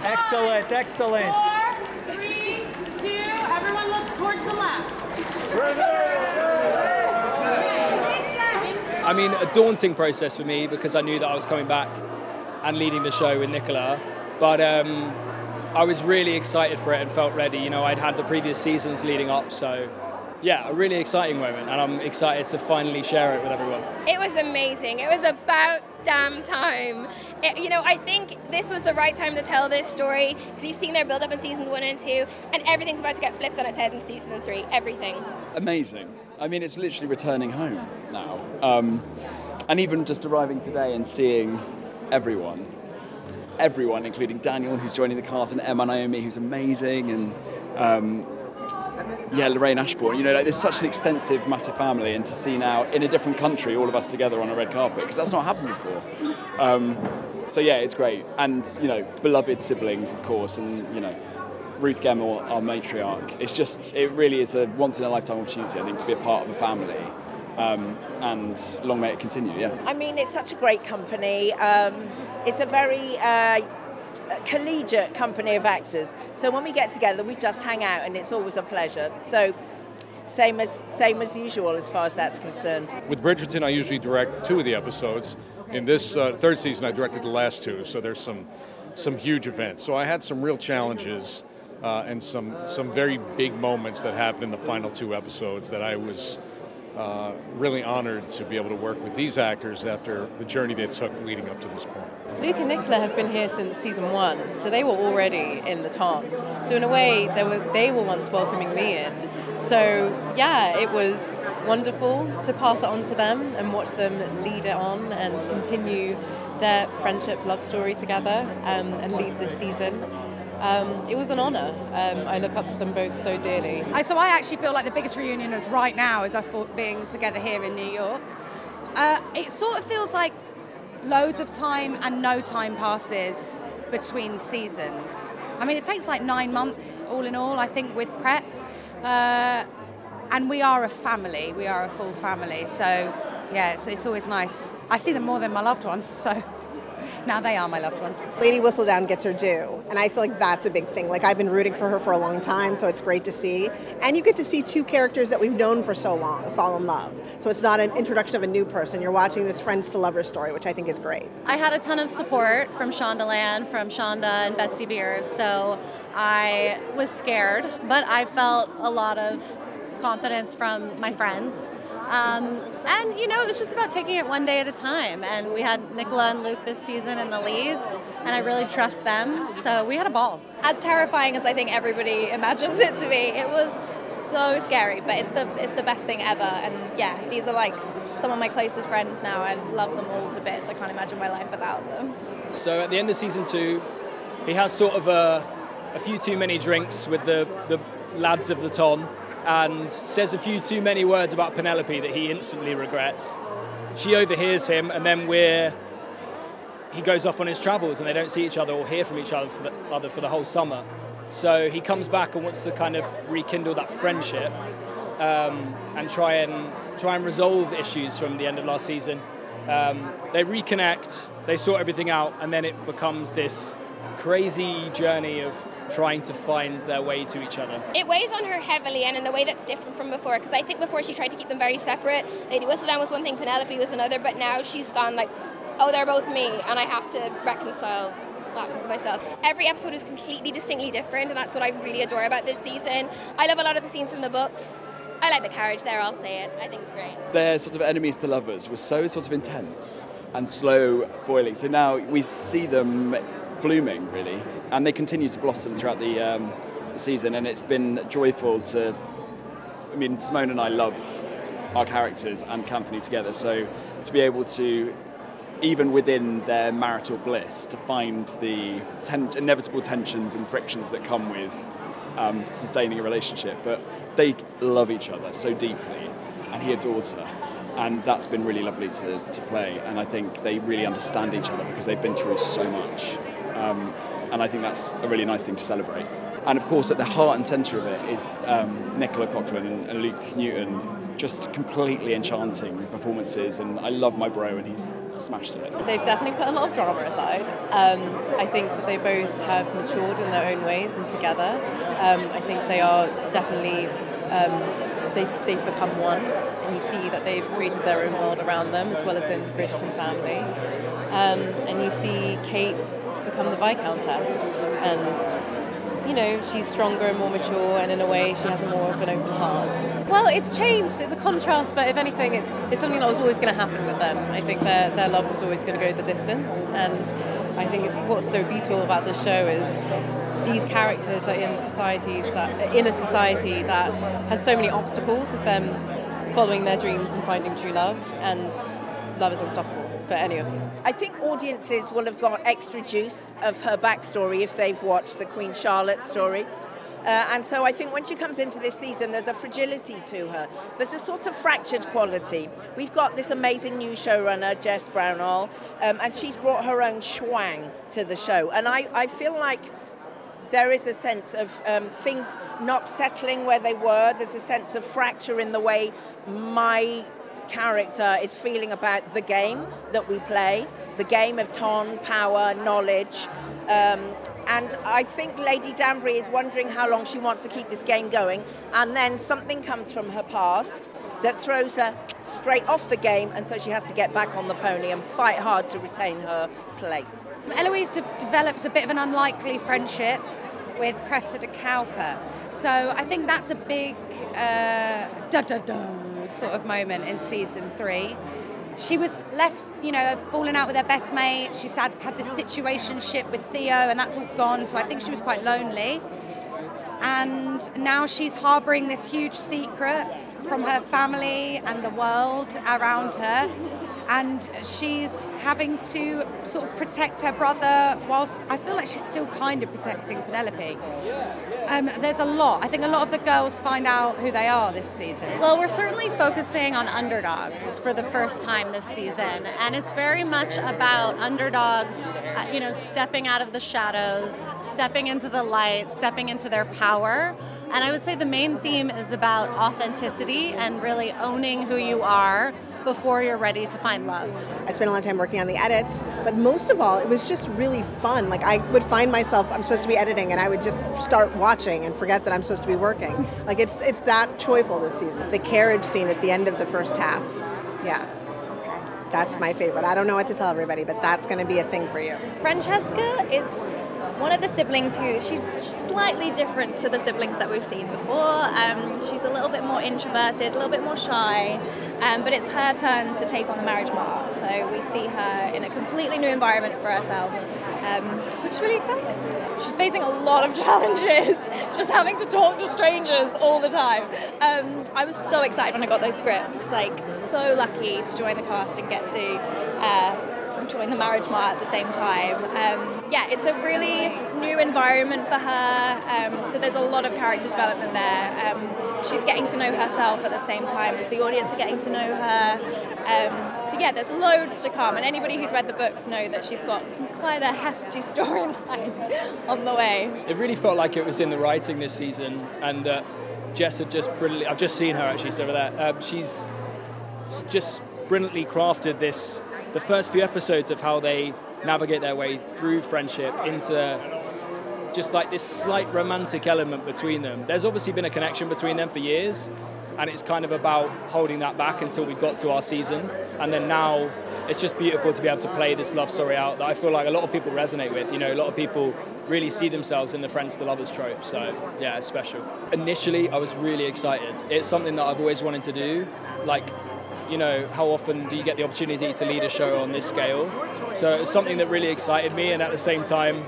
Excellent, excellent. 4, 3, 2, everyone look towards the left. I mean, a daunting process for me because I knew that I was coming back and leading the show with Nicola, but I was really excited for it and felt ready. You know, I'd had the previous seasons leading up, so yeah, a really exciting moment, and I'm excited to finally share it with everyone. It was amazing. It was about damn time. You know, I think this was the right time to tell this story because you've seen their build up in seasons 1 and 2, and everything's about to get flipped on its head in season 3. Everything. Amazing. I mean, it's literally returning home now. And even just arriving today and seeing everyone, including Daniel, who's joining the cast, and Emma Naomi, who's amazing, and yeah, Lorraine Ashbourne. You know, like, there's such an extensive, massive family, and to see now in a different country, all of us together on a red carpet, because that's not happened before. So yeah, it's great, and you know, beloved siblings, of course, and you know, Ruth Gemmell, our matriarch. It's just, it really is a once-in-a-lifetime opportunity, I think, to be a part of a family. And long may it continue, yeah. I mean, it's such a great company. It's a very collegiate company of actors. So when we get together, we just hang out, and it's always a pleasure. So same as usual as far as that's concerned. With Bridgerton, I usually direct 2 of the episodes. In this 3rd season, I directed the last 2, so there's some huge events. So I had some real challenges and some very big moments that happened in the final 2 episodes that I was really honored to be able to work with these actors after the journey they took leading up to this point. Luke and Nicola have been here since season 1, so they were already in the Tom. So in a way, they were once welcoming me in. So yeah, it was wonderful to pass it on to them and watch them lead it on and continue their friendship love story together and lead this season. It was an honour. I look up to them both so dearly. So I actually feel like the biggest reunion is right now is us being together here in New York. It sort of feels like loads of time and no time passes between seasons. I mean, it takes like 9 months all in all, I think, with prep. And we are a family. We are a full family. So yeah, it's always nice. I see them more than my loved ones, so now they are my loved ones. Lady Whistledown gets her due, and I feel like that's a big thing. Like, I've been rooting for her for a long time, so it's great to see. And you get to see 2 characters that we've known for so long fall in love. So it's not an introduction of a new person. You're watching this friends to lovers story, which I think is great. I had a ton of support from Shondaland, from Shonda and Betsy Beers, so I was scared, but I felt a lot of confidence from my friends. And, you know, it was just about taking it one day at a time. And we had Nicola and Luke this season in the leads, and I really trust them. So we had a ball. As terrifying as I think everybody imagines it to be, it was so scary, but it's the best thing ever. And yeah, these are like some of my closest friends now. I love them all to bits. I can't imagine my life without them. So at the end of season 2, he has sort of a few too many drinks with the lads of the Ton, and says a few too many words about Penelope that he instantly regrets. She overhears him, and then he goes off on his travels, and they don't see each other or hear from each other for the whole summer. So he comes back and wants to kind of rekindle that friendship and try and resolve issues from the end of last season. They reconnect, they sort everything out, and then it becomes this crazy journey of trying to find their way to each other. It weighs on her heavily, and in a way that's different from before, because I think before she tried to keep them very separate. Lady Whistledown was one thing, Penelope was another, but now she's gone like, oh, they're both me, and I have to reconcile that with myself. Every episode is completely distinctly different, and that's what I really adore about this season. I love a lot of the scenes from the books. I like the carriage there, I'll say it. I think it's great. Their sort of enemies to lovers was so sort of intense and slow boiling, so now we see them blooming, really, and they continue to blossom throughout the season, and it's been joyful to, I mean, Simone and I love our characters and company together, so to be able to, even within their marital bliss, to find the inevitable tensions and frictions that come with sustaining a relationship, but they love each other so deeply, and he adores her. And that's been really lovely to play, and I think they really understand each other because they've been through so much. And I think that's a really nice thing to celebrate. And of course, at the heart and centre of it is Nicola Coughlan and Luke Newton, just completely enchanting performances. And I love my bro, and he's smashed it. They've definitely put a lot of drama aside. I think that they both have matured in their own ways and together. I think they are definitely, they've become one, and you see that they've created their own world around them, as well as in the Bridgerton family. And you see Kate become the Viscountess, and you know, she's stronger and more mature, and in a way she has more of an open heart. Well, it's changed. It's a contrast, but if anything, it's something that was always going to happen with them. I think their love was always going to go the distance, and I think it's what's so beautiful about this show is these characters are in a society that has so many obstacles of them following their dreams and finding true love, and love is unstoppable for any of them. I think audiences will have got extra juice of her backstory if they've watched the Queen Charlotte story. And so I think when she comes into this season, there's a fragility to her. There's a sort of fractured quality. We've got this amazing new showrunner, Jess Brownall, and she's brought her own schwang to the show. And I feel like there is a sense of things not settling where they were. There's a sense of fracture in the way my character is feeling about the game that we play, the game of ton, power, knowledge. And I think Lady Danbury is wondering how long she wants to keep this game going, and then something comes from her past that throws her straight off the game, and so she has to get back on the pony and fight hard to retain her place. Eloise develops a bit of an unlikely friendship with Cressida Cowper. So I think that's a big sort of moment in season 3. She was left, you know, falling out with her best mate. She's had this situationship with Theo, and that's all gone. So I think she was quite lonely. And now she's harbouring this huge secret from her family and the world around her. And she's having to sort of protect her brother whilst I feel like she's still kind of protecting Penelope. There's a lot. I think a lot of the girls find out who they are this season. Well, we're certainly focusing on underdogs for the first time this season, and it's very much about underdogs, you know, stepping out of the shadows, stepping into the light, stepping into their power. And I would say the main theme is about authenticity and really owning who you are before you're ready to find love. I spent a lot of time working on the edits, but most of all, it was just really fun. Like, I would find myself, I'm supposed to be editing, and I would just start watching and forget that I'm supposed to be working. Like, it's that joyful this season. The carriage scene at the end of the first half, yeah. That's my favorite. I don't know what to tell everybody, but that's going to be a thing for you. Francesca is one of the siblings who she's slightly different to the siblings that we've seen before. She's a little bit more introverted, a little bit more shy, but it's her turn to take on the marriage mark. So we see her in a completely new environment for herself, which is really exciting. She's facing a lot of challenges, just having to talk to strangers all the time. I was so excited when I got those scripts, like so lucky to join the cast and get to join the marriage mart at the same time. Yeah, it's a really new environment for her, so there's a lot of character development there. She's getting to know herself at the same time as the audience are getting to know her. So yeah, there's loads to come, and anybody who's read the books know that she's got quite a hefty storyline on the way. It really felt like it was in the writing this season, and Jess had just brilliantly, I've just seen her actually, so over there, she's just brilliantly crafted this, the first few episodes of how they navigate their way through friendship into just like this slight romantic element between them. There's obviously been a connection between them for years, and it's kind of about holding that back until we got to our season. And then now it's just beautiful to be able to play this love story out that I feel like a lot of people resonate with. You know, a lot of people really see themselves in the friends to lovers trope. So yeah, it's special. Initially, I was really excited. It's something that I've always wanted to do. Like, you know, how often do you get the opportunity to lead a show on this scale? So it was something that really excited me, and at the same time,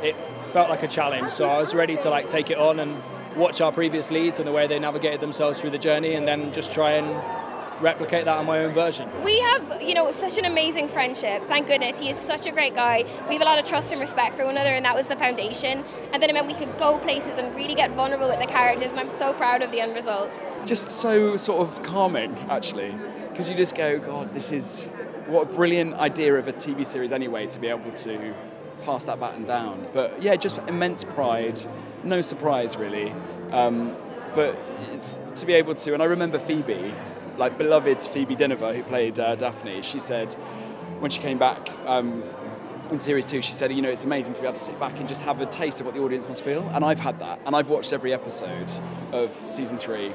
it felt like a challenge. So I was ready to like take it on and watch our previous leads and the way they navigated themselves through the journey, and then just try and replicate that on my own version. We have, you know, such an amazing friendship. Thank goodness. He is such a great guy. We have a lot of trust and respect for one another, and that was the foundation. And then it meant we could go places and really get vulnerable with the characters, and I'm so proud of the end result. Just so sort of calming, actually, because you just go, God, this is what a brilliant idea of a TV series anyway, to be able to pass that baton down. But yeah, just immense pride, no surprise really. But to be able to, and I remember Phoebe, like beloved Phoebe Dynevor, who played Daphne, she said when she came back in series 2, she said, you know, it's amazing to be able to sit back and just have a taste of what the audience must feel. And I've had that, and I've watched every episode of season 3,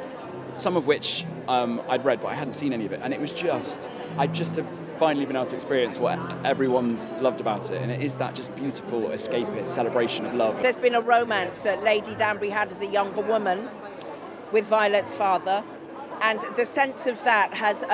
some of which I'd read, but I hadn't seen any of it. And it was just, I just have finally been able to experience what everyone's loved about it. And it is that just beautiful, escapist celebration of love. There's been a romance that Lady Danbury had as a younger woman with Violet's father. And the sense of that has,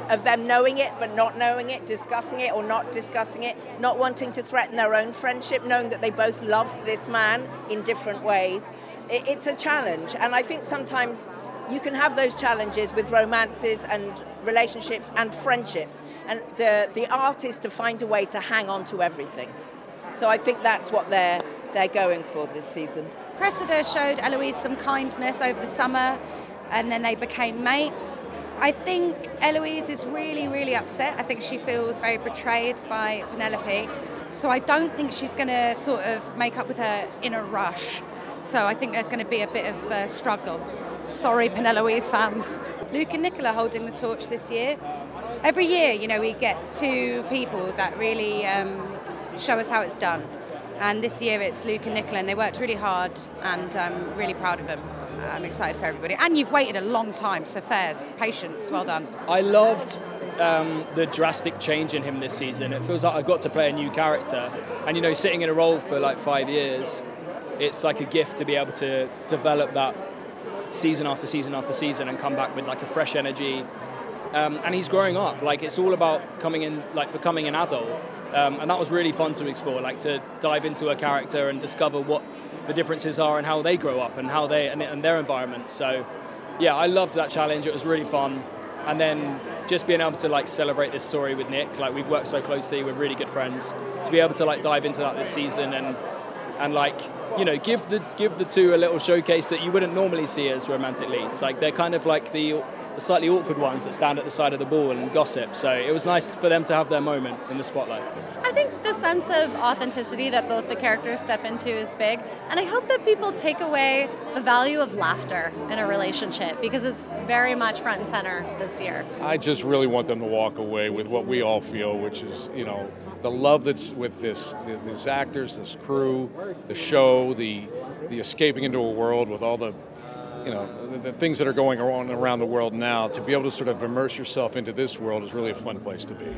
of them knowing it but not knowing it, discussing it or not discussing it, not wanting to threaten their own friendship, knowing that they both loved this man in different ways. It's a challenge, and I think sometimes you can have those challenges with romances and relationships and friendships, and the art is to find a way to hang on to everything. So I think that's what they're going for this season. Cressida showed Eloise some kindness over the summer, and then they became mates. I think Eloise is really, really upset. I think she feels very betrayed by Penelope. So I don't think she's going to sort of make up with her in a rush. So I think there's going to be a bit of a struggle. Sorry, Penelope's fans. Luke and Nicola holding the torch this year. Every year, you know, we get 2 people that really show us how it's done. And this year it's Luke and Nicola, and they worked really hard, and I'm really proud of them. I'm excited for everybody. And you've waited a long time, so fairs, patience, well done. I loved the drastic change in him this season. It feels like I got to play a new character. And, you know, sitting in a role for like 5 years, it's like a gift to be able to develop that season after season after season and come back with like a fresh energy. And he's growing up. Like, it's all about becoming an adult. And that was really fun to explore, like to dive into a character and discover what the differences are and how they grow up and how and their environment. So yeah, I loved that challenge. It was really fun. And then just being able to like celebrate this story with Nick, like we've worked so closely, we're really good friends, to be able to like dive into that this season and like, you know, give the 2 a little showcase that you wouldn't normally see as romantic leads. Like they're kind of like the slightly awkward ones that stand at the side of the ball and gossip. So it was nice for them to have their moment in the spotlight. I think the sense of authenticity that both the characters step into is big, and I hope that people take away the value of laughter in a relationship, because it's very much front and center this year. I just really want them to walk away with what we all feel, which is, you know, the love that's with these actors, this crew, the show, the escaping into a world with all the, you know, the things that are going on around the world now. To be able to sort of immerse yourself into this world is really a fun place to be.